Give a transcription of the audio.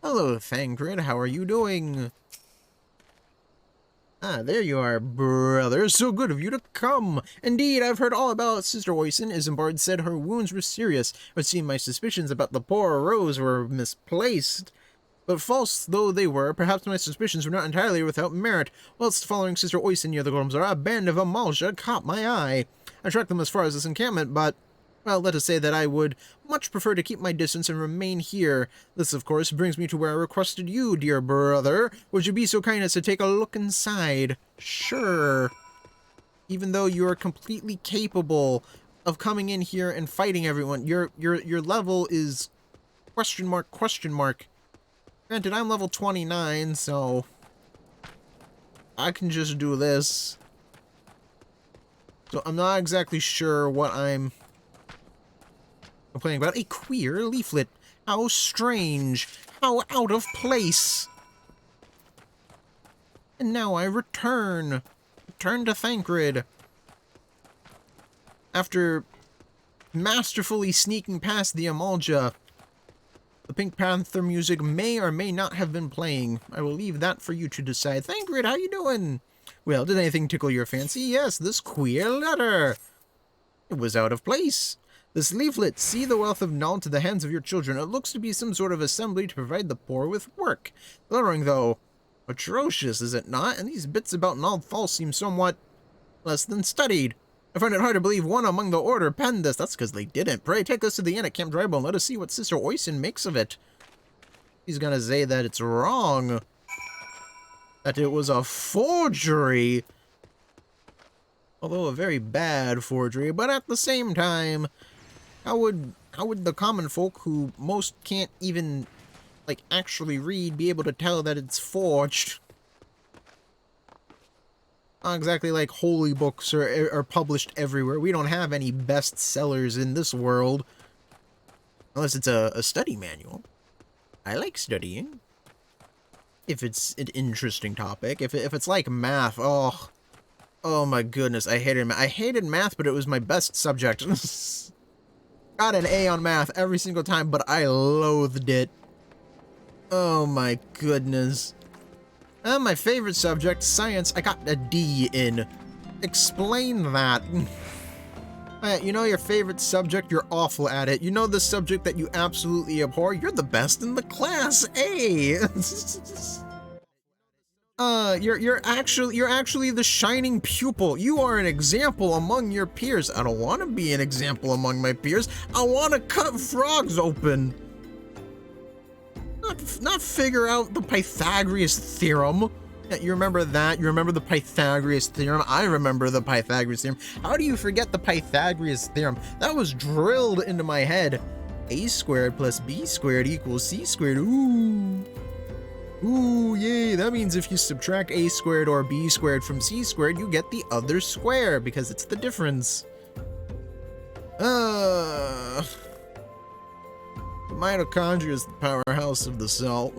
Hello, Thancred. How are you doing? Ah, there you are, brother. So good of you to come. Indeed, I've heard all about Sister Oisin. Isambard said her wounds were serious. It would seem my suspicions about the poor Rose were misplaced. But false though they were, perhaps my suspicions were not entirely without merit. Whilst following Sister Oisin near the Gormzara, a band of Amalja caught my eye. I tracked them as far as this encampment, but, well, let us say that I would much prefer to keep my distance and remain here. This, of course, brings me to where I requested you, dear brother. Would you be so kind as to take a look inside? Sure. Even though you are completely capable of coming in here and fighting everyone, your level is question mark, question mark. Granted, I'm level 29, so I can just do this. So I'm not exactly sure what I'm complaining about. A queer leaflet. How strange. How out of place. And now I return. Return to Thancred. After masterfully sneaking past the Amalja, the Pink Panther music may or may not have been playing. I will leave that for you to decide. Thancred, how you doing? Well, did anything tickle your fancy? Yes, this queer letter. It was out of place. This leaflet, see the wealth of knowledge to the hands of your children. It looks to be some sort of assembly to provide the poor with work. The lettering, though, atrocious, is it not? And these bits about Nald Falls seem somewhat less than studied. I find it hard to believe one among the order penned this. That's because they didn't. Pray, take us to the inn at Camp Drybone and let us see what Sister Oisin makes of it. He's gonna say that it's wrong. That it was a forgery. Although a very bad forgery, but at the same time, how would the common folk who most can't even, like, actually read be able to tell that it's forged? Not exactly like holy books are published everywhere. We don't have any bestsellers in this world. Unless it's a study manual. I like studying. If it's an interesting topic. If it's like math, oh my goodness, I hated math. I hated math, but it was my best subject. Got an A on math every single time, but I loathed it. Oh my goodness. And my favorite subject, science, I got a D in. Explain that. You know your favorite subject, you're awful at it. You know the subject that you absolutely abhor, you're the best in the class, A. You're actually the shining pupil. You are an example among your peers. I don't want to be an example among my peers. I want to cut frogs open. Not figure out the Pythagoras theorem. Yeah, you remember that? You remember the Pythagoras theorem? I remember the Pythagoras theorem. How do you forget the Pythagoras theorem? That was drilled into my head. A squared plus B squared equals C squared. Ooh. Ooh, yay. That means if you subtract A squared or B squared from C squared, you get the other square because it's the difference. The mitochondria is the powerhouse of the cell.